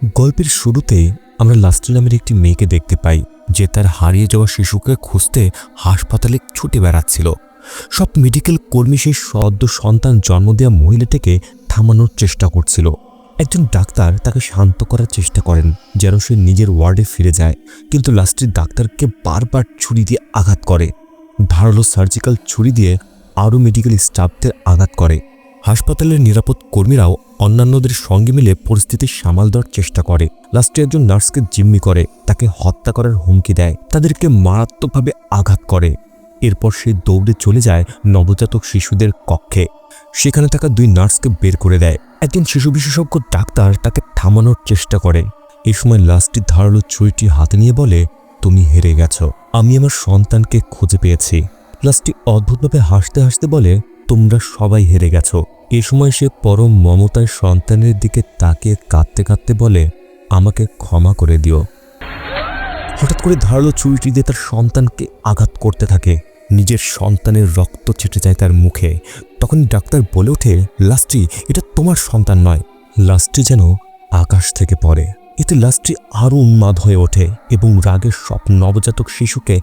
গল্পের শুরুতেই আমরা লাস্টি নামের একটি মেয়েকে দেখতে পাই, যে তার হারিয়ে যাওয়া শিশুকে খুঁজতে হাসপাতালে ছুটে বেড়াচ্ছিল। সব মেডিকেল কর্মী সেই সদ্য সন্তান জন্ম দেওয়া মহিলাটিকে থামানোর চেষ্টা করছিল। একজন ডাক্তার তাকে শান্ত করার চেষ্টা করেন যেন সে নিজের ওয়ার্ডে ফিরে যায়, কিন্তু লাস্টি ডাক্তারকে বারবার ছুরি দিয়ে আঘাত করে। ধারালো সার্জিক্যাল ছুরি দিয়ে আরও মেডিকেল স্টাফদের আঘাত করে। হাসপাতালের নিরাপদ কর্মীরাও অন্যান্যদের সঙ্গে মিলে পরিস্থিতি সামাল দেওয়ার চেষ্টা করে। লাস্টে একজন নার্সকে জিম্মি করে, তাকে হত্যা করার হুমকি দেয়, তাদেরকে মারাত্মকভাবে আঘাত করে। এরপর সে দৌড়ে চলে যায় নবজাতক শিশুদের কক্ষে। সেখানে থাকা 2 নার্সকে বের করে দেয়। একজন শিশু বিশেষজ্ঞ ডাক্তার তাকে থামানোর চেষ্টা করে। এই সময় লাস্টি ধারালো ছুরিটি হাতে নিয়ে বলে, তুমি হেরে গেছো, আমি আমার সন্তানকে খুঁজে পেয়েছি। লাস্টি অদ্ভুতভাবে হাসতে হাসতে বলে, তোমরা সবাই হেরে গেছো। এ সময় সে পরম মমতায় সন্তানের দিকে তাকিয়ে কাঁদতে কাঁদতে বলে, আমাকে ক্ষমা করে দিও। হঠাৎ করে ধারালো ছুরিটি দিয়ে তার সন্তানকে আঘাত করতে থাকে। নিজের সন্তানের রক্ত ছেটে যায় তার মুখে। তখন ডাক্তার বলে ওঠে, লাস্টি, এটা তোমার সন্তান নয়। লাস্টি যেন আকাশ থেকে পড়ে। এতে লাস্টি আরও উন্মাদ হয়ে ওঠে এবং রাগের সব নবজাতক শিশুকে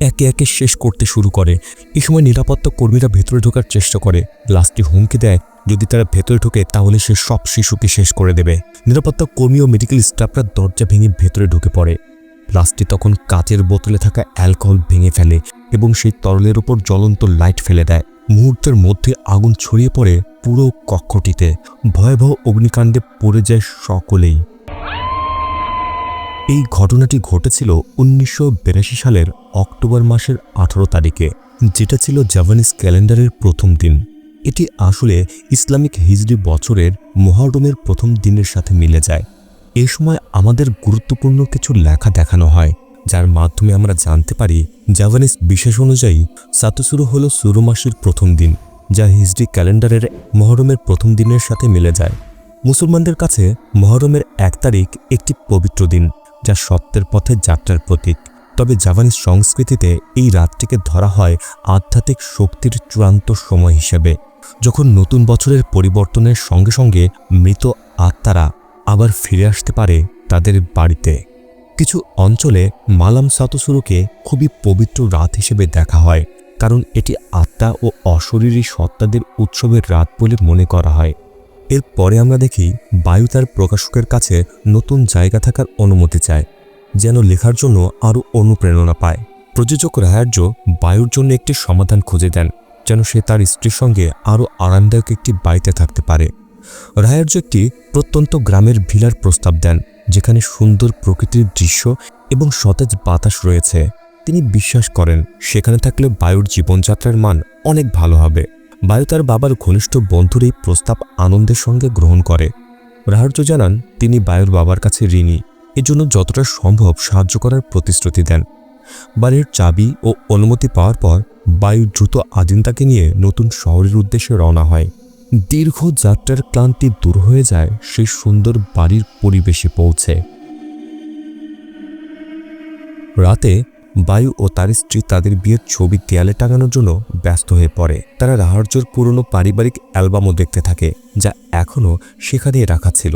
একে একে শেষ করতে শুরু করে। এই সময় নিরাপত্তা কর্মীরা ভেতরে ঢোকার চেষ্টা করে। লাস্টি হুমকি দেয়, যদি তারা ভেতরে ঢোকে তাহলে সে সব শিশুকে শেষ করে দেবে। নিরাপত্তা কর্মী ও মেডিকেল স্টাফরা দরজা ভেঙে ভেতরে ঢুকে পড়ে। লাস্টি তখন কাচের বোতলে থাকা অ্যালকোহল ভেঙে ফেলে এবং সেই তরলের উপর জ্বলন্ত লাইট ফেলে দেয়। মুহূর্তের মধ্যে আগুন ছড়িয়ে পড়ে পুরো কক্ষটিতে। ভয়াবহ অগ্নিকাণ্ডে পড়ে যায় সকলেই। এই ঘটনাটি ঘটেছিল 1982 সালের অক্টোবর মাসের 18 তারিখে, যেটা ছিল জাভানিজ ক্যালেন্ডারের প্রথম দিন। এটি আসলে ইসলামিক হিজরি বছরের মুহররমের প্রথম দিনের সাথে মিলে যায়। এই সময় আমাদের গুরুত্বপূর্ণ কিছু লেখা দেখানো হয়, যার মাধ্যমে আমরা জানতে পারি জাভানিজ বিশেষ অনুযায়ী সাতুসুরু হল সুরু মাসের প্রথম দিন, যা হিজরি ক্যালেন্ডারের মুহররমের প্রথম দিনের সাথে মিলে যায়। মুসলমানদের কাছে মুহররমের 1 তারিখ একটি পবিত্র দিন, যা সত্যের পথে যাত্রার প্রতীক। তবে জাভানিজ সংস্কৃতিতে এই রাতটিকে ধরা হয় আধ্যাত্মিক শক্তির চূড়ান্ত সময় হিসেবে, যখন নতুন বছরের পরিবর্তনের সঙ্গে সঙ্গে মৃত আত্মারা আবার ফিরে আসতে পারে তাদের বাড়িতে। কিছু অঞ্চলে মালাম সাতুসুরুকে খুবই পবিত্র রাত হিসেবে দেখা হয়, কারণ এটি আত্মা ও অশরীরী সত্তাদের উৎসবের রাত বলে মনে করা হয়। এরপরে আমরা দেখি বায়ু তার প্রকাশকের কাছে নতুন জায়গা থাকার অনুমতি চায়, যেন লেখার জন্য আরও অনুপ্রেরণা পায়। প্রযোজক রায়ার্য বায়ুর জন্য একটি সমাধান খুঁজে দেন, যেন সে তার স্ত্রীর সঙ্গে আরও আরামদায়ক একটি বাড়িতে থাকতে পারে। রায়ার্য একটি প্রত্যন্ত গ্রামের ভিলার প্রস্তাব দেন, যেখানে সুন্দর প্রকৃতির দৃশ্য এবং সতেজ বাতাস রয়েছে। তিনি বিশ্বাস করেন সেখানে থাকলে বায়ুর জীবনযাত্রার মান অনেক ভালো হবে। বায়ু তার বাবার ঘনিষ্ঠ বন্ধুর এই প্রস্তাব আনন্দের সঙ্গে গ্রহণ করে। রায়ার্য জানান তিনি বায়ুর বাবার কাছে ঋণী, এজন্য যতটা সম্ভব সাহায্য করার প্রতিশ্রুতি দেন। বাড়ির চাবি ও অনুমতি পাওয়ার পর বায়ু দ্রুত আদিন্দাকে নিয়ে নতুন শহরের উদ্দেশ্যে রওনা হয়। দীর্ঘ যাত্রার ক্লান্তি দূর হয়ে যায় সেই সুন্দর বাড়ির পরিবেশে পৌঁছে। রাতে বায়ু ও তার স্ত্রী তাদের বিয়ের ছবি দেয়ালে টাঙানোর জন্য ব্যস্ত হয়ে পড়ে। তারা রাহার্যর পুরনো পারিবারিক অ্যালবামও দেখতে থাকে, যা এখনও সেখানেই রাখা ছিল।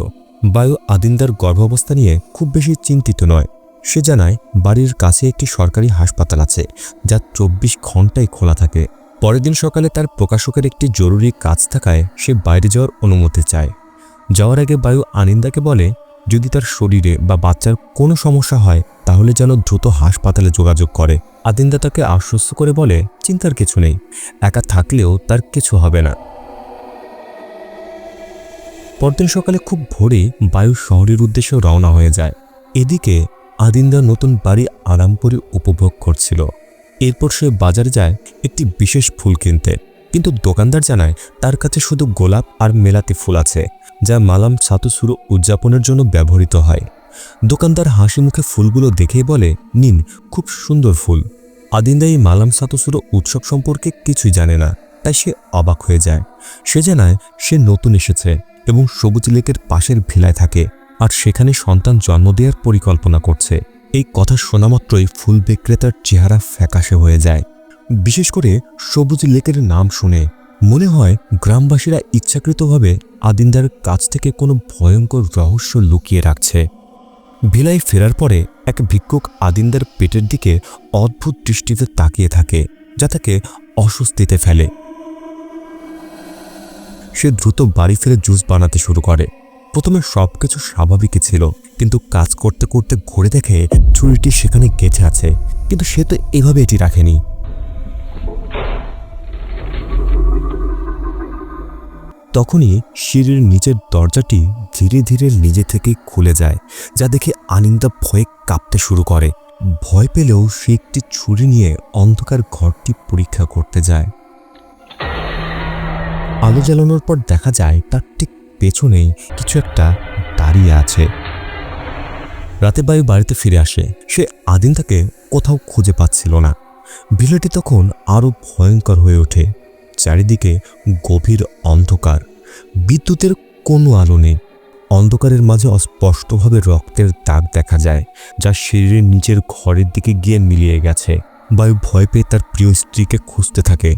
বায়ু আদিন্দার গর্ভাবস্থা নিয়ে খুব বেশি চিন্তিত নয়। সে জানায় বাড়ির কাছে একটি সরকারি হাসপাতাল আছে, যা 24 ঘন্টাই খোলা থাকে। পরের দিন সকালে তার প্রকাশকের একটি জরুরি কাজ থাকায় সে বাইরে যাওয়ার অনুমতি চায়। যাওয়ার আগে বায়ু আনিন্দাকে বলে, যদি তার শরীরে বা বাচ্চার কোনো সমস্যা হয় তাহলে যেন দ্রুত হাসপাতালে যোগাযোগ করে। আদিন্দা তাকে আশ্বস্ত করে বলে, চিন্তার কিছু নেই, একা থাকলেও তার কিছু হবে না। পরদিন সকালে খুব ভোরে বায়ু শহরের উদ্দেশ্যে রওনা হয়ে যায়। এদিকে আদিন্দা নতুন বাড়ি আরাম করে উপভোগ করছিল। এরপর সে বাজারে যায় একটি বিশেষ ফুল কিনতে, কিন্তু দোকানদার জানায় তার কাছে শুধু গোলাপ আর মেলাতি ফুল আছে, যা মালাম সাতুসুরু উদযাপনের জন্য ব্যবহৃত হয়। দোকানদার হাসি মুখে ফুলগুলো দেখেই বলে, নিন, খুব সুন্দর ফুল। আদিন্দা এই মালাম সাতুসুরু উৎসব সম্পর্কে কিছুই জানে না, তাই সে অবাক হয়ে যায়। সে জানায় সে নতুন এসেছে এবং সবুজ লেকের পাশের ভিলায় থাকে, আর সেখানে সন্তান জন্ম দেওয়ার পরিকল্পনা করছে। এই কথা শোনামাত্রই ফুল বিক্রেতার চেহারা ফ্যাকাশে হয়ে যায়। বিশেষ করে সবুজ লেকের নাম শুনে মনে হয় গ্রামবাসীরা ইচ্ছাকৃতভাবে আদিন্দার কাছ থেকে কোনো ভয়ঙ্কর রহস্য লুকিয়ে রাখছে। ভিলায় ফেরার পরে এক ভিক্ষুক আদিন্দার পেটের দিকে অদ্ভুত দৃষ্টিতে তাকিয়ে থাকে, যা তাকে অস্বস্তিতে ফেলে। সে দ্রুত বাড়ি ফিরে জুস বানাতে শুরু করে। প্রথমে সবকিছু স্বাভাবিকই ছিল, কিন্তু কাজ করতে করতে ঘুরে দেখে ছুরিটি সেখানে গেঁথে আছে, কিন্তু সে তো এভাবে এটি রাখেনি। তখনই সিঁড়ির নিচের দরজাটি ধীরে ধীরে নিজে থেকেই খুলে যায়, যা দেখে আনিন্দা ভয়ে কাঁপতে শুরু করে। ভয় পেলেও সে একটি ছুরি নিয়ে অন্ধকার ঘরটি পরীক্ষা করতে যায়। আলো জ্বালানোর পর দেখা যায় তার ঠিক পেছনেই কিছু একটা দাঁড়িয়ে আছে। রাতে বায়ু বাড়িতে ফিরে আসে। সে আদিন্দাকে কোথাও খুঁজে পাচ্ছিল না। ভিলাটি তখন আরো ভয়ঙ্কর হয়ে ওঠে। চারিদিকে গভীর অন্ধকার, বিদ্যুতের কোনো আলো নেই। অন্ধকারের মাঝে অস্পষ্টভাবে রক্তের দাগ দেখা যায়, যা সিঁড়ির নিচের ঘরের দিকে গিয়ে মিলিয়ে গেছে। বায়ু ভয় পেয়ে তার প্রিয় স্ত্রীকে খুঁজতে থাকে।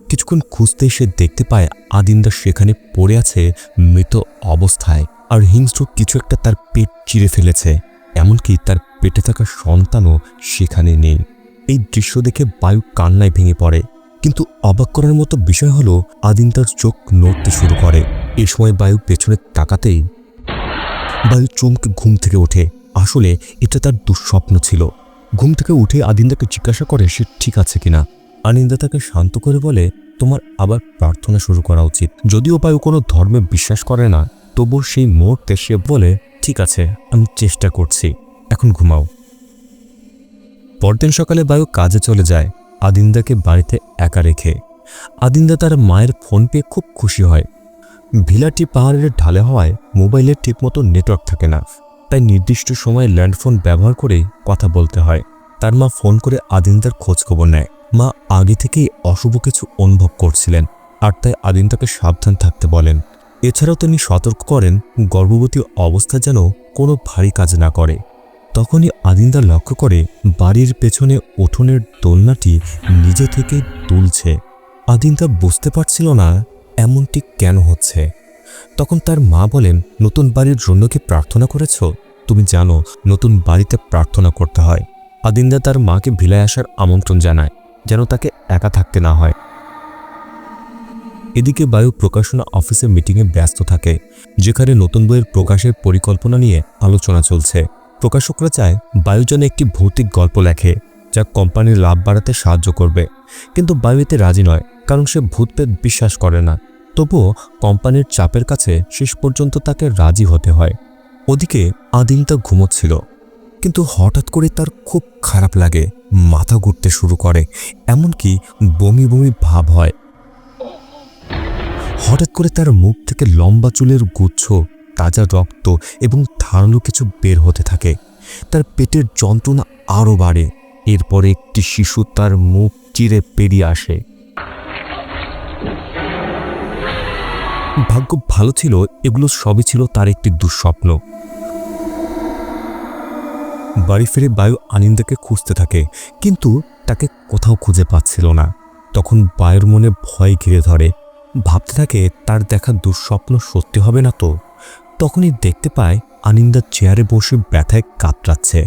কিছুক্ষণ খুঁজতেই সে দেখতে পায় আদিন্দা সেখানে পড়ে আছে মৃত অবস্থায়, আর হিংস্র কিছু একটা তার পেট চিরে ফেলেছে। এমনকি তার পেটে থাকা সন্তানও সেখানে নেই। এই দৃশ্য দেখে বায়ু কান্নায় ভেঙে পড়ে। কিন্তু অবাক করার মতো বিষয় হলো আদিন্দার চোখ নড়তে শুরু করে। এ সময় বায়ু পেছনে তাকাতেই বায়ু চমকে ঘুম থেকে ওঠে। আসলে এটা তার দুঃস্বপ্ন ছিল। ঘুম থেকে উঠে আদিন্দাকে জিজ্ঞাসা করে সে ঠিক আছে কিনা। আনিন্দা তাকে শান্ত করে বলে, তোমার আবার প্রার্থনা শুরু করা উচিত। যদিও বায়ু কোনো ধর্মে বিশ্বাস করে না, তবু সেই মুহূর্তে সে বলে, ঠিক আছে, আমি চেষ্টা করছি, এখন ঘুমাও। পরদিন সকালে বায়ু কাজে চলে যায়, আদিন্দাকে বাড়িতে একা রেখে। আদিন্দা তার মায়ের ফোন পেয়ে খুব খুশি হয়। ভিলাটি পাহাড়ের ঢালে হওয়ায় মোবাইলের ঠিকমতো নেটওয়ার্ক থাকে না, তাই নির্দিষ্ট সময়ে ল্যান্ডফোন ব্যবহার করে কথা বলতে হয়। তার মা ফোন করে আদিন্দার খোঁজখবর নেয়। মা আগে থেকেই অশুভ কিছু অনুভব করছিলেন, আর তাই আদিন্দাকে সাবধান থাকতে বলেন। এছাড়াও তিনি সতর্ক করেন গর্ভবতী অবস্থা যেন কোনো ভারী কাজ না করে। তখনই আদিন্দা লক্ষ্য করে বাড়ির পেছনে উঠোনের দোলনাটি নিজে থেকে দুলছে। আদিন্দা বুঝতে পারছিল না এমনটি কেন হচ্ছে। তখন তার মা বলেন, নতুন বাড়ির জন্য কি প্রার্থনা করেছ? তুমি জানো নতুন বাড়িতে প্রার্থনা করতে হয়। আদিন্দা তার মাকে ভিলায় আসার আমন্ত্রণ জানায়, যেন তাকে একা থাকতে না হয়। এদিকে বায়ু প্রকাশনা অফিসে মিটিংয়ে ব্যস্ত থাকে, যেখানে নতুন বইয়ের প্রকাশের পরিকল্পনা নিয়ে আলোচনা চলছে। প্রকাশকরা চায় বায়ু যেন একটি ভৌতিক গল্প লেখে, যা কোম্পানির লাভ বাড়াতে সাহায্য করবে। কিন্তু বায়ু এতে রাজি নয়, কারণ সে ভূতপ্রেত বিশ্বাস করে না। তবুও কোম্পানির চাপের কাছে শেষ পর্যন্ত তাকে রাজি হতে হয়। ওদিকে আদিন্তা ঘুমোচ্ছিল, কিন্তু হঠাৎ করে তার খুব খারাপ লাগে, মাথা ঘুরতে শুরু করে, এমনকি বমি বমি ভাব হয়। হঠাৎ করে তার মুখ থেকে লম্বা চুলের গুচ্ছ, তাজা রক্ত এবং ধারালো কিছু বের হতে থাকে। তার পেটের যন্ত্রণা আরও বাড়ে। এরপরে একটি শিশু তার মুখ চিরে বেরিয়ে আসে। ভাগ্য ভালো ছিল, এগুলো সবই ছিল তার একটি দুঃস্বপ্ন। বাড়ি ফিরে বায়ু আনিন্দাকে খুঁজতে থাকে, কিন্তু তাকে কোথাও খুঁজে পাচ্ছিল না। তখন বায়ুর মনে ভয় ঘিরে ধরে। ভাবতে থাকে তার দেখা দুঃস্বপ্ন সত্যি হবে না তো। তখনই দেখতে পায় আনিন্দা চেয়ারে বসে ব্যথায় কাতরাচ্ছে।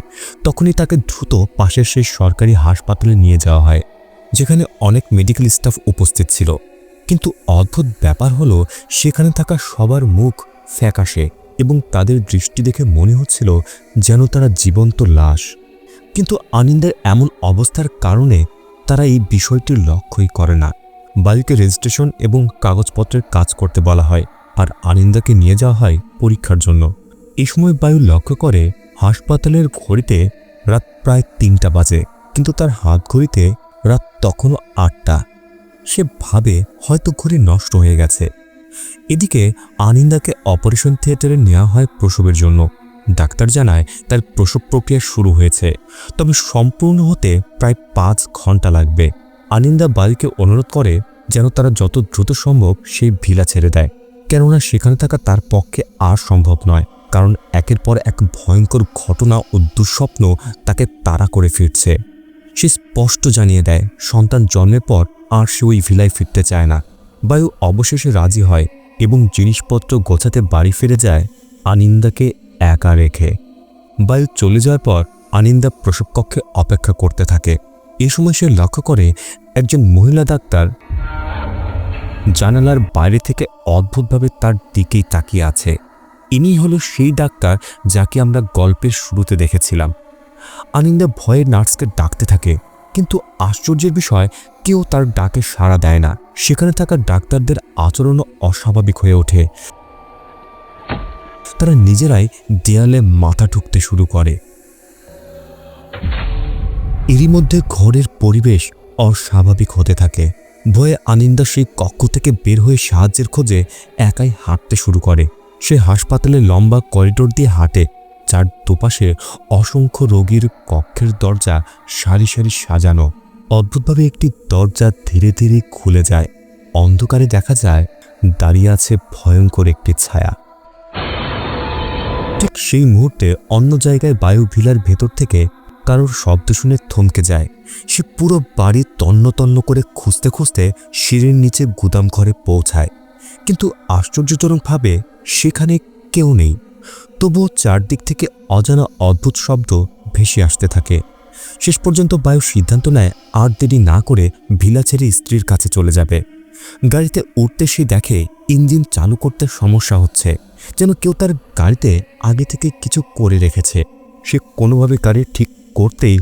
তখনই তাকে দ্রুত পাশের সেই সরকারি হাসপাতালে নিয়ে যাওয়া হয়, যেখানে অনেক মেডিকেল স্টাফ উপস্থিত ছিল। কিন্তু অদ্ভুত ব্যাপার হলো, সেখানে থাকা সবার মুখ ফ্যাকাশে এবং তাদের দৃষ্টি দেখে মনে হচ্ছিল যেন তারা জীবন্ত লাশ। কিন্তু আনিন্দার এমন অবস্থার কারণে তারা এই বিষয়টির লক্ষ্যই করে না। বায়ুকে রেজিস্ট্রেশন এবং কাগজপত্রের কাজ করতে বলা হয়, আর আনিন্দাকে নিয়ে যাওয়া হয় পরীক্ষার জন্য। এই সময় বায়ু লক্ষ্য করে হাসপাতালের ঘড়িতে রাত প্রায় ৩টা বাজে, কিন্তু তার হাত ঘড়িতে রাত তখনও 8টা। সে ভাবে হয়তো ঘড়ি নষ্ট হয়ে গেছে। এদিকে আনিন্দাকে অপারেশন থিয়েটারে নেওয়া হয় প্রসবের জন্য। ডাক্তার জানায় তার প্রসব প্রক্রিয়া শুরু হয়েছে, তবে সম্পূর্ণ হতে প্রায় 5 ঘন্টা লাগবে। আনিন্দা বায়ুকে অনুরোধ করে যেন তারা যত দ্রুত সম্ভব সেই ভিলা ছেড়ে দেয়, কেননা সেখানে থাকা তার পক্ষে আর সম্ভব নয়। কারণ একের পর এক ভয়ঙ্কর ঘটনা ও দুঃস্বপ্ন তাকে তাড়া করে ফিরছে। সে স্পষ্ট জানিয়ে দেয় সন্তান জন্মের পর আর সে ওই ভিলায় ফিরতে চায় না। বায়ু অবশেষে রাজি হয় এবং জিনিসপত্র গোছাতে বাড়ি ফিরে যায়, আনিন্দাকে একা রেখে। বায়ু চলে যাওয়ার পর আনিন্দা প্রসব কক্ষে অপেক্ষা করতে থাকে। এই সময় সে লক্ষ্য করে একজন মহিলা ডাক্তার জানালার বাইরে থেকে অদ্ভুতভাবে তার দিকেই তাকিয়ে আছে। ইনি হলো সেই ডাক্তার যাকে আমরা গল্পের শুরুতে দেখেছিলাম। আনিন্দা ভয়ে নার্সকে ডাকতে থাকে, কিন্তু আশ্চর্যের বিষয় কেউ তার ডাকে সাড়া দেয় না। সেখানে থাকা ডাক্তারদের আচরণও অস্বাভাবিক হয়ে ওঠে। তারা নিজেরাই দেয়ালে মাথা ঠুকতে শুরু করে। এরই মধ্যে ঘরের পরিবেশ অস্বাভাবিক হতে থাকে। ভয়ে আনিন্দা সেই কক্ষ থেকে বের হয়ে সাহায্যের খোঁজে একাই হাঁটতে শুরু করে। সে হাসপাতালের লম্বা করিডোর দিয়ে হাঁটে, যার দুপাশে অসংখ্য রোগীর কক্ষের দরজা সারি সারি সাজানো। অদ্ভুতভাবে একটি দরজা ধীরে ধীরে খুলে যায়। অন্ধকারে দেখা যায় দাঁড়িয়ে আছে ভয়ঙ্কর একটি ছায়া। ঠিক সেই মুহূর্তে অন্য জায়গায় বায়ু ভিলার ভেতর থেকে কারোর শব্দ শুনে থমকে যায়। সে পুরো বাড়ি তন্ন তন্ন করে খুঁজতে খুঁজতে সিঁড়ির নিচে গুদাম ঘরে পৌঁছায়, কিন্তু আশ্চর্যজনকভাবে সেখানে কেউ নেই। তবুও চারদিক থেকে অজানা অদ্ভুত শব্দ ভেসে আসতে থাকে। শেষ পর্যন্ত বায়ু সিদ্ধান্ত নেয় আর দেরি না করে ভিলা ছেড়ে স্ত্রীর কাছে চলে যাবে। গাড়িতে উঠতে সে দেখে ইঞ্জিন চালু করতে সমস্যা হচ্ছে, যেন কেউ তার গাড়িতে আগে থেকে কিছু করে রেখেছে। সে কোনোভাবে গাড়ি ঠিক করতেই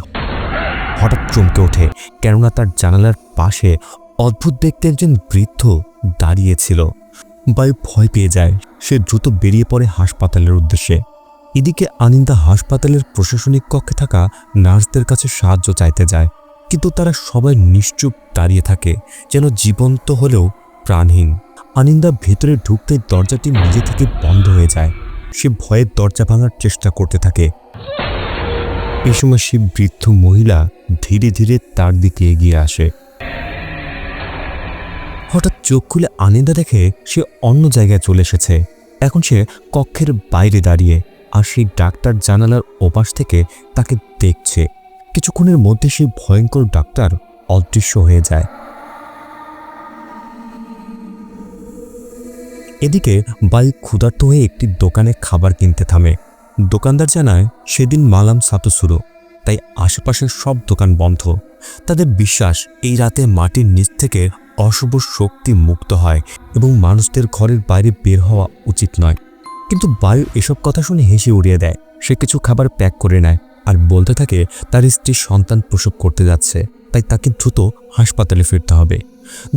হঠাৎ চমকে ওঠে, কেননা তার জানালার পাশে অদ্ভুত দেখতে একজন বৃদ্ধ দাঁড়িয়েছিল। বায়ু ভয় পেয়ে যায়। সে দ্রুত বেরিয়ে পড়ে হাসপাতালের উদ্দেশ্যে। এদিকে আনিন্দা হাসপাতালের প্রশাসনিক কক্ষে থাকা নার্সদের কাছে সাহায্য চাইতে যায়, কিন্তু তারা সবাই নিশ্চুপ দাঁড়িয়ে থাকে, যেন জীবন্ত হলেও প্রাণহীন। আনিন্দা ভেতরে ঢুকতেই দরজাটি নিজে থেকে বন্ধ হয়ে যায়। সে ভয়ে দরজা ভাঙার চেষ্টা করতে থাকে। এই সময় সে বৃদ্ধ মহিলা ধীরে ধীরে তার দিকে এগিয়ে আসে। হঠাৎ চোখ খুলে আনিন্দা দেখে সে অন্য জায়গায় চলে এসেছে। এখন সে কক্ষের বাইরে দাঁড়িয়ে, আর সেই ডাক্তার জানালার ওপাশ থেকে তাকে দেখছে। কিছুক্ষণের মধ্যে সেই ভয়ঙ্কর ডাক্তার অদৃশ্য হয়ে যায়। এদিকে বায়ু ক্ষুধার্ত হয়ে একটি দোকানে খাবার কিনতে থামে। দোকানদার জানায় সেদিন মালাম সাতসুরো, তাই আশেপাশের সব দোকান বন্ধ। তাদের বিশ্বাস এই রাতে মাটির নিচ থেকে অশুভ শক্তি মুক্ত হয় এবং মানুষদের ঘরের বাইরে বের হওয়া উচিত নয়। কিন্তু বায়ু এসব কথা শুনে হেসে উড়িয়ে দেয়। সে কিছু খাবার প্যাক করে নেয় আর বলতে থাকে তার স্ত্রী সন্তান প্রসব করতে যাচ্ছে, তাই তাকে দ্রুত হাসপাতালে ফিরতে হবে।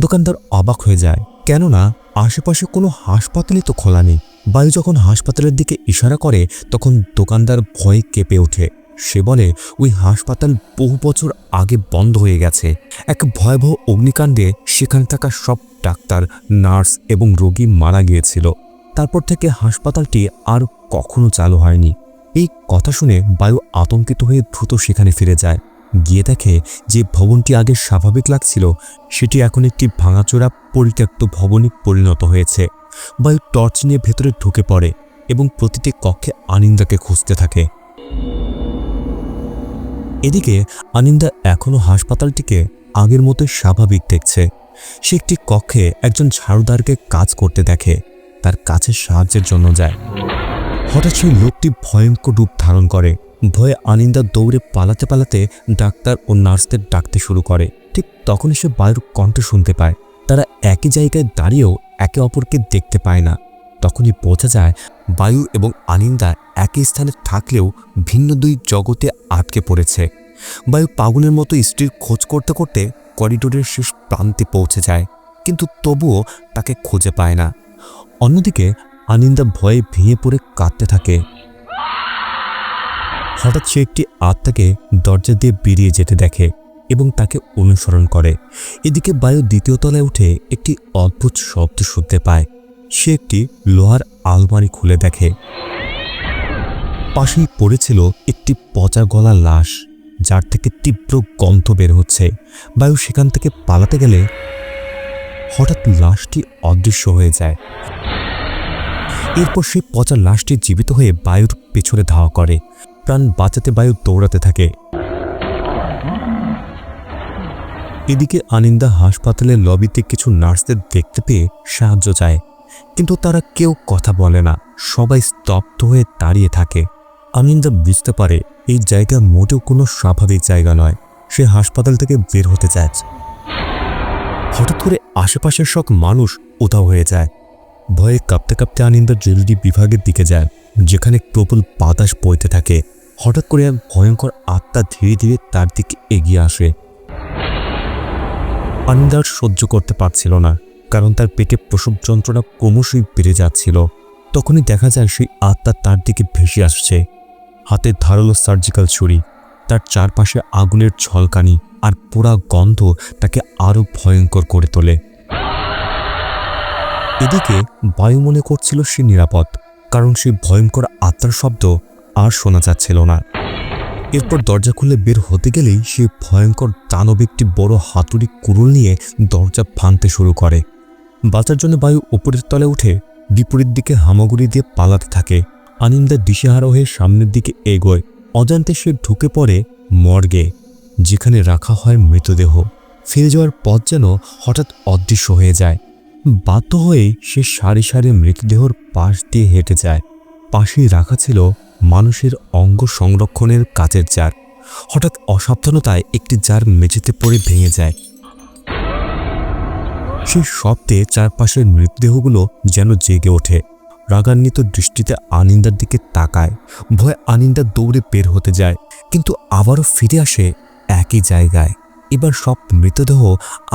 দোকানদার অবাক হয়ে যায়, কেননা আশেপাশে কোনো হাসপাতালই তো খোলা নেই। বায়ু যখন হাসপাতালের দিকে ইশারা করে তখন দোকানদার ভয়ে কেঁপে ওঠে। সে বলে ওই হাসপাতাল বহু বছর আগে বন্ধ হয়ে গেছে। এক ভয়াবহ অগ্নিকাণ্ডে সেখানে থাকা সব ডাক্তার, নার্স এবং রোগী মারা গিয়েছিল। তারপর থেকে হাসপাতালটি আর কখনো চালু হয়নি। এই কথা শুনে বায়ু আতঙ্কিত হয়ে দ্রুত সেখানে ফিরে যায়। গিয়ে দেখে যে ভবনটি আগে স্বাভাবিক লাগছিল সেটি এখন একটি ভাঙাচোরা পরিত্যক্ত ভবনে পরিণত হয়েছে। বায়ু টর্চ নিয়ে ভেতরে ঢুকে পড়ে এবং প্রতিটি কক্ষে আনিন্দাকে খুঁজতে থাকে। এদিকে আনিন্দা এখনও হাসপাতালটিকে আগের মতো স্বাভাবিক দেখছে। সে একটি কক্ষে একজন ঝাড়ুদারকে কাজ করতে দেখে, তার কাছে সাহায্যের জন্য যায়। হঠাৎ সেই লোকটি ভয়ঙ্কর রূপ ধারণ করে। ভয়ে আনিন্দা দৌড়ে পালাতে পালাতে ডাক্তার ও নার্সদের ডাকতে শুরু করে। ঠিক তখনই সে বায়ুর কণ্ঠ শুনতে পায়। তারা একই জায়গায় দাঁড়িয়েও একে অপরকে দেখতে পায় না। তখনই বোঝা যায় বায়ু এবং আনিন্দা একই স্থানে থাকলেও ভিন্ন দুই জগতে আটকে পড়েছে। বায়ু পাগলের মতো স্ত্রীর খোঁজ করতে করতে করিডোরের শেষ প্রান্তে পৌঁছে যায়, কিন্তু তবুও তাকে খুঁজে পায় না। অন্যদিকে আনিন্দা ভয়ে ভেঙে পড়ে কাঁদতে থাকে। হঠাৎ সে একটি আত্মাকে দরজা দিয়ে বেরিয়ে যেতে দেখে এবং তাকে অনুসরণ করে। এদিকে বায়ু দ্বিতীয় তলায় উঠে একটি অদ্ভুত শব্দ শুনতে পায়। সে একটি লোহার আলমারি খুলে দেখে। পাশেই পড়েছিল একটি পচা গলা লাশ, যার থেকে তীব্র গন্ধ বের হচ্ছে। বায়ু সেখান থেকে পালাতে গেলে হঠাৎ লাশটি অদৃশ্য হয়ে যায়। এরপর সেই পচা লাশটি জীবিত হয়ে বায়ুর পেছনে ধাওয়া করে। প্রাণ বাঁচাতে বায়ু দৌড়াতে থাকে। এদিকে আনিন্দা হাসপাতালের লবিতে কিছু নার্সদের দেখতে পেয়ে সাহায্য চায়, কিন্তু তারা কেউ কথা বলে না। সবাই স্তব্ধ হয়ে দাঁড়িয়ে থাকে। আনিন্দা বুঝতে পারে এই জায়গা মোটেও কোনো স্বাভাবিক জায়গা নয়। সে হাসপাতাল থেকে বের হতে চায়। হঠাৎ করে আশেপাশের সব মানুষ উধাও হয়ে যায়। ভয়ে কাঁপতে কাঁপতে আনিন্দা জরুরি বিভাগের দিকে যায়, যেখানে প্রবল বাতাস বইতে থাকে। হঠাৎ করে এক ভয়ঙ্কর আত্মা ধীরে ধীরে তার দিকে এগিয়ে আসে। আনিন্দা সহ্য করতে পারছিল না, কারণ তার পেটে প্রসব যন্ত্রণা ক্রমশই বেড়ে যাচ্ছিল। তখনই দেখা যায় সেই আত্মা তার দিকে ভেসে আসছে, হাতে ধারালো সার্জিক্যাল ছুরি। তার চারপাশে আগুনের ঝলকানি আর পোড়া গন্ধ তাকে আরো ভয়ঙ্কর করে তোলে। এদিকে বায়ু মনে করছিল সে নিরাপদ, কারণ সেই ভয়ঙ্কর আত্মার শব্দ আর শোনা যাচ্ছিল না। এরপর দরজা খুলে বের হতে গেলেই সে ভয়ঙ্কর দানব একটি বড় হাতুড়ি কুড়ুল নিয়ে দরজা ভাঙতে শুরু করে। বাঁচার জন্য বায়ু উপরের তলে উঠে বিপরীত দিকে হামাগুড়ি দিয়ে পালাতে থাকে। আনিন্দা দিশেহারা হয়ে সামনের দিকে এগোয়। অজান্তে সে ঢুকে পড়ে মর্গে, যেখানে রাখা হয় মৃতদেহ। ফিরে যাওয়ার পথ যেন হঠাৎ অদৃশ্য হয়ে যায়। বাধ্য হয়ে সে সারি সারি মৃতদেহর পাশ দিয়ে হেঁটে যায়। পাশেই রাখা ছিল মানুষের অঙ্গ সংরক্ষণের কাচের জার। হঠাৎ অসাবধানতায় একটি জার মেঝেতে পড়ে ভেঙে যায়। সেই শব্দে চারপাশের মৃতদেহগুলো যেন জেগে ওঠে। রাগান্বিত দৃষ্টিতে আনিন্দার দিকে তাকায়। ভয়ে আনিন্দা দৌড়ে বের হতে যায়, কিন্তু আবারও ফিরে আসে একই জায়গায়। এবার সব মৃতদেহ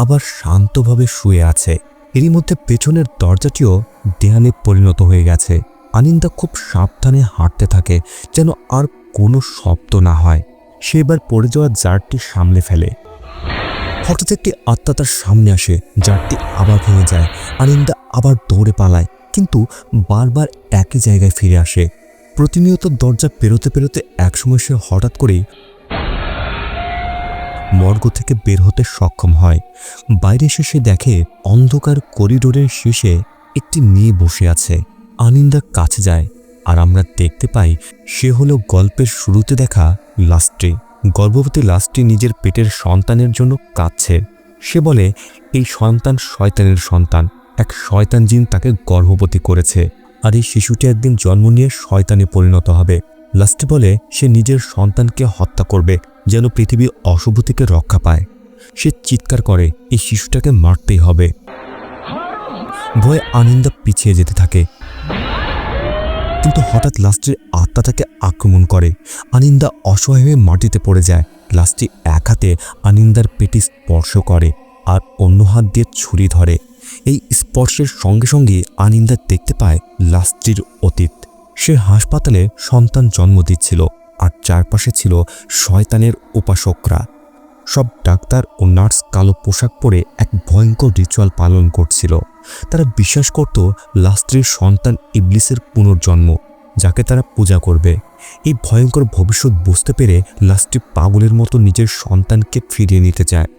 আবার শান্তভাবে শুয়ে আছে। এরই মধ্যে পেছনের দরজাটিও দেয়ালে পরিণত হয়ে গেছে। আনিন্দা খুব সাবধানে হাঁটতে থাকে, যেন আর কোনো শব্দ না হয়। সে এবার পড়ে যাওয়া জারটি সামলে ফেলে। হঠাৎ একটি আত্মা তার সামনে আসে, জারটি আবার ভেঙে যায়। আনিন্দা আবার দৌড়ে পালায়, কিন্তু বারবার একই জায়গায় ফিরে আসে। প্রতিনিয়ত দরজা পেরোতে পেরোতে একসময় সে হঠাৎ করেই মর্গ থেকে বের হতে সক্ষম হয়। বাইরে এসে সে দেখে অন্ধকার করিডোরের শেষে একটি মেয়ে বসে আছে। আনিন্দা কাছে যায়, আর আমরা দেখতে পাই সে হলো গল্পের শুরুতে দেখা লাস্ট্রি। গর্ভবতী লাস্ট্রি নিজের পেটের সন্তানের জন্য কাঁদছে। সে বলে এই সন্তান শয়তানের সন্তান, এক শয়তান জিন তাকে গর্ভবতী করেছে, আর এই শিশুটি একদিন জন্ম নিয়ে শয়তানে পরিণত হবে। লাস্ট্রি বলে সে নিজের সন্তানকে হত্যা করবে, যেন পৃথিবী অশুভ থেকে রক্ষা পায়। সে চিৎকার করে এই শিশুটাকে মারতেই হবে। ভয়ে আনিন্দা পিছিয়ে যেতে থাকে, কিন্তু হঠাৎ লাস্ট্রির আত্মা তাকে আক্রমণ করে। আনিন্দা অসহায় হয়ে মাটিতে পড়ে যায়। লাস্ট্রি এক হাতে আনিন্দার পেটে স্পর্শ করে, আর অন্য হাত দিয়ে ছুরি ধরে। এই স্পর্শের সঙ্গে সঙ্গে আনিন্দা দেখতে পায় লাস্ট্রির অতীত। সে হাসপাতালে সন্তান জন্ম দিচ্ছিল, আর চারপাশে ছিল শয়তানের উপাসকরা। সব ডাক্তার ও নার্স কালো পোশাক পরে এক ভয়ঙ্কর রিচুয়াল পালন করছিল। তারা বিশ্বাস করত লাস্ট্রির সন্তান ইবলিসের পুনর্জন্ম, যাকে তারা পূজা করবে। এই ভয়ঙ্কর ভবিষ্যৎ বুঝতে পেরে লাস্ট্রি পাগলের মতো নিজের সন্তানকে ফিরিয়ে নিতে চায়।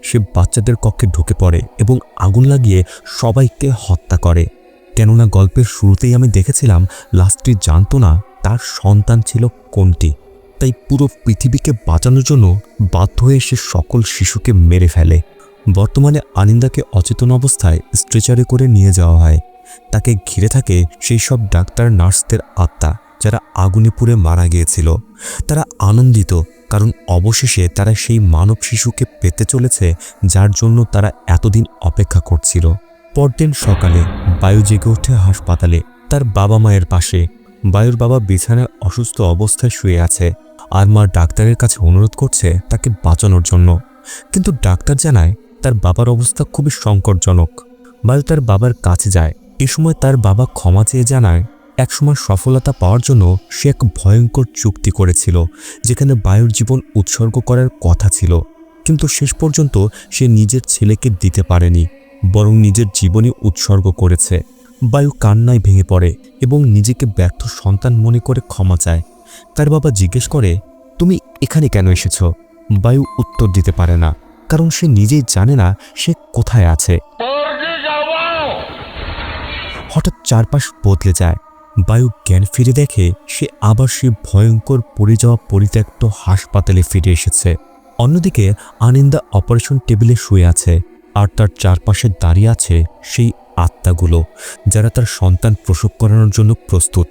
সে বাচ্চাদের কক্ষে ঢুকে পড়ে এবং আগুন লাগিয়ে সবাইকে হত্যা করে। কেননা গল্পের শুরুতেই আমি দেখেছিলাম লাস্ট্রি জানত না তার সন্তান ছিল কোনটি। তাই পুরো পৃথিবীকে বাঁচানোর জন্য বাধ্য হয়ে সে সকল শিশুকে মেরে ফেলে। বর্তমানে আনিন্দাকে অচেতন অবস্থায় স্ট্রেচারে করে নিয়ে যাওয়া হয়। তাকে ঘিরে থাকে সেই সব ডাক্তার নার্সদের আত্মা, যারা আগুনে পুড়ে মারা গিয়েছিল। তারা আনন্দিত, কারণ অবশেষে তারা সেই মানব শিশুকে পেতে চলেছে, যার জন্য তারা এতদিন অপেক্ষা করছিল। পরদিন সকালে বায়ু জেগে ওঠে হাসপাতালে, তার বাবা মায়ের পাশে। বায়ুর বাবা বিছানায় অসুস্থ অবস্থায় শুয়ে আছে, আর মা ডাক্তারের কাছে অনুরোধ করছে তাকে বাঁচানোর জন্য। কিন্তু ডাক্তার জানায় তার বাবার অবস্থা খুবই সংকটজনক। বায়ু তার বাবার কাছে যায়। এ সময় তার বাবা ক্ষমা চেয়ে জানায় একসময় সফলতা পাওয়ার জন্য সে এক ভয়ঙ্কর চুক্তি করেছিল, যেখানে বায়ুর জীবন উৎসর্গ করার কথা ছিল। কিন্তু শেষ পর্যন্ত সে নিজের ছেলেকে দিতে পারেনি, বরং নিজের জীবনই উৎসর্গ করেছে। বায়ু কান্নায় ভেঙে পড়ে এবং নিজেকে ব্যর্থ সন্তান মনে করে ক্ষমা চায়। তার বাবা জিজ্ঞেস করে, তুমি এখানে কেন এসেছ? বায়ু উত্তর দিতে পারে না, কারণ সে নিজেই জানে না সে কোথায় আছে। হঠাৎ চারপাশ বদলে যায়। বায়ু জ্ঞান ফিরে দেখে সে আবার সেই ভয়ঙ্কর পড়ে যাওয়া পরিত্যক্ত হাসপাতালে ফিরে এসেছে। অন্যদিকে আনিন্দা অপারেশন টেবিলে শুয়ে আছে, আর তার চারপাশে দাঁড়িয়ে আছে সেই আত্মাগুলো, যারা তার সন্তান প্রসব করানোর জন্য প্রস্তুত।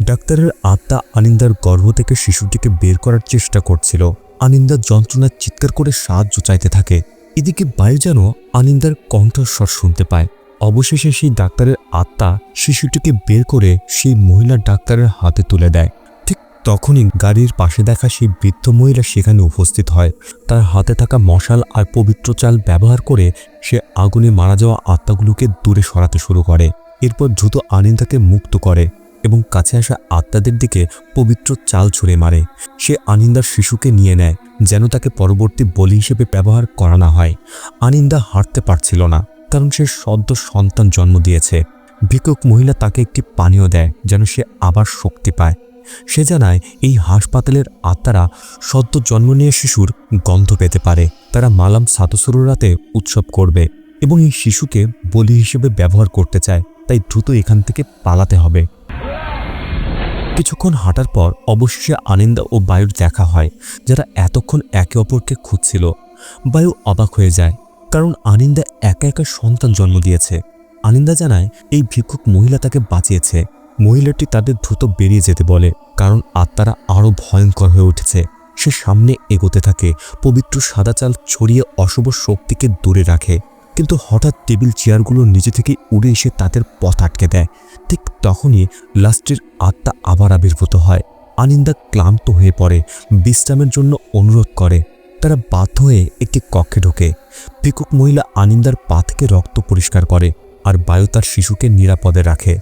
ডাক্তারের আত্মা আনিন্দার গর্ভ থেকে শিশুটিকে বের করার চেষ্টা করছিল। আনিন্দা যন্ত্রণায় চিৎকার করে সাহায্য চাইতে থাকে। এদিকে বায়ু যেন আনিন্দার কণ্ঠস্বর শুনতে পায়। অবশেষে সেই ডাক্তারের আত্মা শিশুটিকে বের করে সেই মহিলা ডাক্তারের হাতে তুলে দেয়। ঠিক তখনই গাড়ির পাশে দেখা সেই বৃদ্ধ মহিলা সেখানে উপস্থিত হয়। তার হাতে থাকা মশাল আর পবিত্র চাল ব্যবহার করে সে আগুনে মারা যাওয়া আত্মাগুলোকে দূরে সরাতে শুরু করে। এরপর দ্রুত আনিন্দাকে মুক্ত করে এবং কাছে আসা আত্মাদের দিকে পবিত্র চাল ছুঁড়ে মারে। সে আনিন্দার শিশুকে নিয়ে নেয় যেন তাকে পরবর্তী বলি হিসেবে ব্যবহার করা না হয়। আনিন্দা হাঁটতে পারছিল না, কারণ সে সদ্য সন্তান জন্ম দিয়েছে। ভিক্ষুক মহিলা তাকে একটি পানীয় দেয় যেন সে আবার শক্তি পায়। সে জানায় এই হাসপাতালের আত্মারা সদ্য জন্ম নিয়ে শিশুর গন্ধ পেতে পারে। তারা মালাম সাতসুরুরাতে উৎসব করবে এবং এই শিশুকে বলি হিসেবে ব্যবহার করতে চায়, তাই দ্রুত এখান থেকে পালাতে হবে। কিছুক্ষণ হাঁটার পর অবশেষে আনিন্দা ও বায়ুর দেখা হয়, যারা এতক্ষণ একে অপরকে খুঁজছিল। বায়ু অবাক হয়ে যায়, কারণ আনিন্দা একা একা সন্তান জন্ম দিয়েছে। আনিন্দা জানায় এই ভিক্ষুক মহিলা তাকে বাঁচিয়েছে। মহিলাটি তাদের দ্রুত বেরিয়ে যেতে বলে, কারণ আত্মারা আরও ভয়ঙ্কর হয়ে উঠেছে। সে সামনে এগোতে থাকে, পবিত্র সাদা চাল ছড়িয়ে অশুভ শক্তিকে দূরে রাখে। কিন্তু হঠাৎ টেবিল চেয়ারগুলো নিজে থেকে উড়ে এসে তাদের পথ আটকে দেয়। ঠিক তখনই লাস্টের আত্মা আবার আবির্ভূত হয়। আনিন্দা ক্লান্ত হয়ে পড়ে, বিশ্রামের জন্য অনুরোধ করে। তারা বাধ্য হয়ে একটি কক্ষে ঢোকে। ভিক্ষুক মহিলা আনিন্দার পা থেকে রক্ত পরিষ্কার করে আর বায়ু তার শিশুকে নিরাপদে রাখে।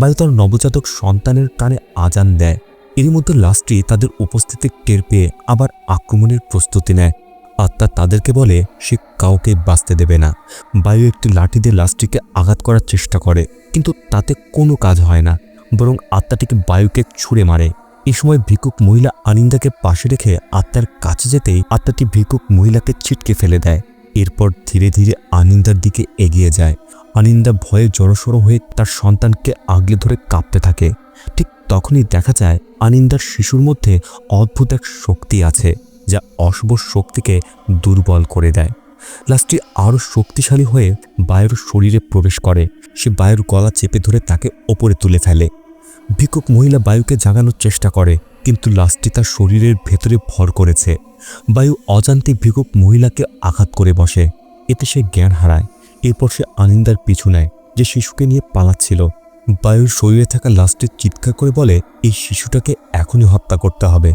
বায়ু তার নবজাতক সন্তানের কানে আজান দেয়। এর মধ্যে লাস্টটি তাদের উপস্থিতি টের পেয়ে আবার আক্রমণের প্রস্তুতি নেয়। আত্মা তাদেরকে বলে সে কাউকে বাঁচতে দেবে না। বায়ু একটি লাঠি দিয়ে লাস্টটিকে আঘাত করার চেষ্টা করে, কিন্তু তাতে কোনো কাজ হয় না, বরং আত্মাটিকে বায়ুকে ছুঁড়ে মারে। এই সময় ভিক্ষুক মহিলা আনিন্দাকে পাশে রেখে আত্মার কাছে যেতেই আত্মাটি ভিক্ষুক মহিলাকে ছিটকে ফেলে দেয়। এরপর ধীরে ধীরে আনিন্দার দিকে এগিয়ে যায়। আনিন্দা ভয়ে জড়সড় হয়ে তার সন্তানকে আগলে ধরে কাঁপতে থাকে। ঠিক তখনই দেখা যায় আনিন্দার শিশুর মধ্যে অদ্ভুত এক শক্তি আছে, যা অশুভ শক্তিকে দুর্বল করে দেয়। লাস্টটি আরও শক্তিশালী হয়ে বায়ুর শরীরে প্রবেশ করে। সে বায়ুর গলা চেপে ধরে তাকে ওপরে তুলে ফেলে। ভিক্ষুক মহিলা বায়ুকে জাগানোর চেষ্টা করে, কিন্তু লাস্টটি তার শরীরের ভেতরে ভর করেছে। বায়ু অজান্তে ভিক্ষুক মহিলাকে আঘাত করে বসে। এতে সে জ্ঞান হারায়। এরপর সে আনিন্দার পিছু নেয়, যে শিশুকে নিয়ে পালাচ্ছিল। বায়ুর শরীরে থাকা লাস্টের চিৎকার করে বলে এই শিশুটাকে এখনই হত্যা করতে হবে।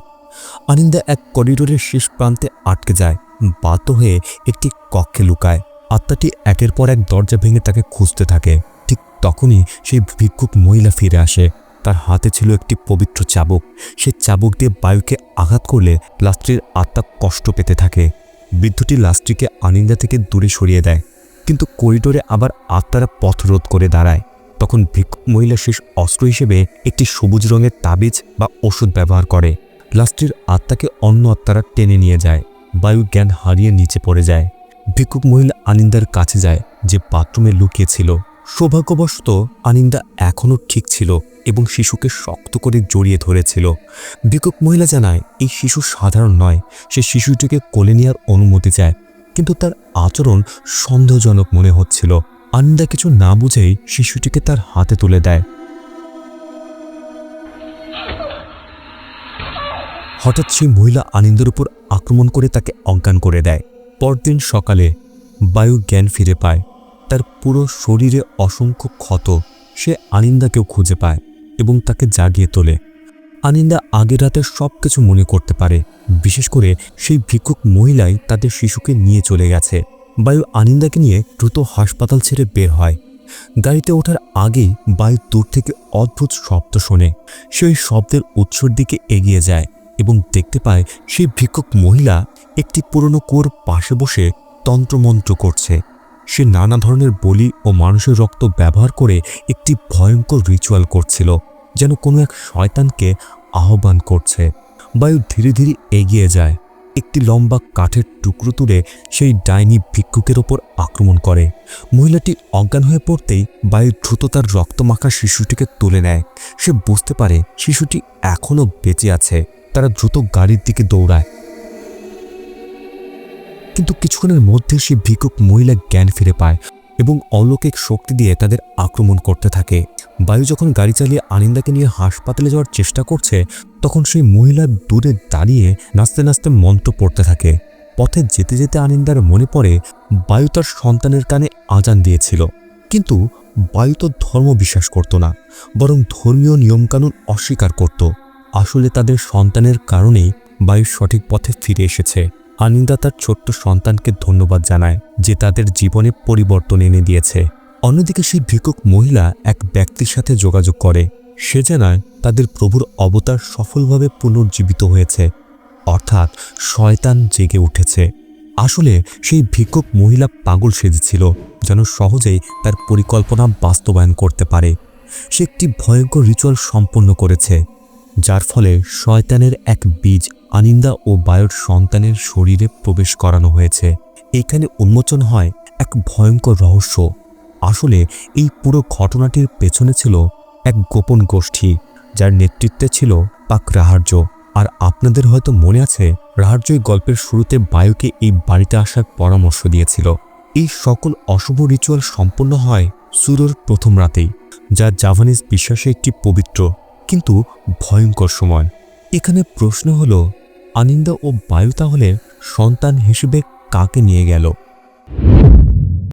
আনিন্দা এক করিডোরের শেষ প্রান্তে আটকে যায়, বাধ্য হয়ে একটি কক্ষে লুকায়। আত্মাটি একের পর এক দরজা ভেঙে তাকে খুঁজতে থাকে। ঠিক তখনই সেই ভিক্ষুক মহিলা ফিরে আসে। তার হাতে ছিল একটি পবিত্র চাবুক। সে চাবুক দিয়ে বায়ুকে আঘাত করলে লাস্ট্রির আত্মা কষ্ট পেতে থাকে। বৃদ্ধটি লাস্ট্রিকে আনিন্দা থেকে দূরে সরিয়ে দেয়, কিন্তু করিডোরে আবার আত্মারা পথ রোধ করে দাঁড়ায়। তখন ভিক্ষুক মহিলা শেষ অস্ত্র হিসেবে একটি সবুজ রঙের তাবিজ বা ওষুধ ব্যবহার করে। লাস্ট্রির আত্মাকে অন্য আত্মারা টেনে নিয়ে যায়। বায়ু জ্ঞান হারিয়ে নিচে পড়ে যায়। ভিক্ষুক মহিলা আনিন্দার কাছে যায়, যে বাথরুমে লুকিয়েছিল। সৌভাগ্যবশত আনিন্দা এখনও ঠিক ছিল এবং শিশুকে শক্ত করে জড়িয়ে ধরেছিল। ভিক্ষুক মহিলা জানায় এই শিশু সাধারণ নয়। সে শিশুটিকে কোলে নেওয়ার অনুমতি চায়, কিন্তু তার আচরণ সন্দেহজনক মনে হচ্ছিল। আনিন্দা কিছু না বুঝেই শিশুটিকে তার হাতে তুলে দেয়। হঠাৎ সেই মহিলা আনিন্দার উপর আক্রমণ করে তাকে অজ্ঞান করে দেয়। পরদিন সকালে বায়ু জ্ঞান ফিরে পায়। তার পুরো শরীরে অসংখ্য ক্ষত। সে আনিন্দাকেও খুঁজে পায় এবং তাকে জাগিয়ে তোলে। আনিন্দা আগের রাতের সব কিছু মনে করতে পারে, বিশেষ করে সেই ভিক্ষুক মহিলাই তাদের শিশুকে নিয়ে চলে গেছে। বায়ু আনিন্দাকে নিয়ে দ্রুত হাসপাতাল ছেড়ে বের হয়। গাড়িতে ওঠার আগেই বায়ু দূর থেকে অদ্ভুত শব্দ শোনে। সেই শব্দের উৎসর দিকে এগিয়ে যায় এবং দেখতে পায় সেই ভিক্ষুক মহিলা একটি পুরনো কুয়োর পাশে বসে তন্ত্রমন্ত্র করছে। সে নানা ধরনের বলি ও মানুষের রক্ত ব্যবহার করে একটি ভয়ঙ্কর রিচুয়াল করছিল, যেন কোনো এক শয়তানকে আহ্বান করছে। বায়ু ধীরে ধীরে এগিয়ে যায়। একটি লম্বা কাঠের টুকরো তুলে সেই ডাইনি ভিক্ষুকের ওপর আক্রমণ করে। মহিলাটি অজ্ঞান হয়ে পড়তেই বায়ু দ্রুত তার রক্তমাখা শিশুটিকে তুলে নেয়। সে বুঝতে পারে শিশুটি এখনও বেঁচে আছে। তারা দ্রুত গাড়ির দিকে দৌড়ায়, কিন্তু কিছুক্ষণের মধ্যে সে ভিক্ষুক মহিলা জ্ঞান ফিরে পায়। এবং অলৌকিক শক্তি দিয়ে তাদের আক্রমণ করতে থাকে। বায়ু যখন গাড়ি চালিয়ে আনিন্দাকে নিয়ে হাসপাতালে যাওয়ার চেষ্টা করছে, তখন সেই মহিলা দূরে দাঁড়িয়ে নাচতে নাচতে মন্ত্র পড়তে থাকে। পথে যেতে যেতে আনিন্দার মনে পড়ে বায়ু তার সন্তানের কানে আজান দিয়েছিল। কিন্তু বায়ু তো ধর্ম বিশ্বাস করত না, বরং ধর্মীয় নিয়মকানুন অস্বীকার করত। আসলে তাদের সন্তানের কারণেই বায়ু সঠিক পথে ফিরে এসেছে। আনিন্দা তার ছোট্ট সন্তানকে ধন্যবাদ জানায় যে তাদের জীবনে পরিবর্তন এনে দিয়েছে। অন্যদিকে সেই ভিক্ষুক মহিলা এক ব্যক্তির সাথে যোগাযোগ করে। সে জানায় তাদের প্রভুর অবতার সফলভাবে পুনর্জীবিত হয়েছে, অর্থাৎ শয়তান জেগে উঠেছে। আসলে সেই ভিক্ষুক মহিলা পাগল সেজেছিল যেন সহজেই তার পরিকল্পনা বাস্তবায়ন করতে পারে। সে একটি ভয়ঙ্কর রিচুয়াল সম্পন্ন করেছে, যার ফলে শয়তানের এক বীজ আনিন্দা ও বায়ুর সন্তানের শরীরে প্রবেশ করানো হয়েছে। এখানে উন্মোচন হয় এক ভয়ঙ্কর রহস্য। আসলে এই পুরো ঘটনাটির পেছনে ছিল এক গোপন গোষ্ঠী, যার নেতৃত্বে ছিল পাক রাহার্য। আর আপনাদের হয়তো মনে আছে, রাহার্যই গল্পের শুরুতে বায়ুকে এই বাড়িতে আসার পরামর্শ দিয়েছিল। এই সকল অশুভ রিচুয়াল সম্পন্ন হয় সুরোর প্রথম রাতেই, যা জাভানিজ বিশ্বাসে একটি পবিত্র কিন্তু ভয়ঙ্কর সময়। এখানে প্রশ্ন হলো, আনিন্দা ও বায়ু তাহলে সন্তান হিসেবে কাকে নিয়ে গেল?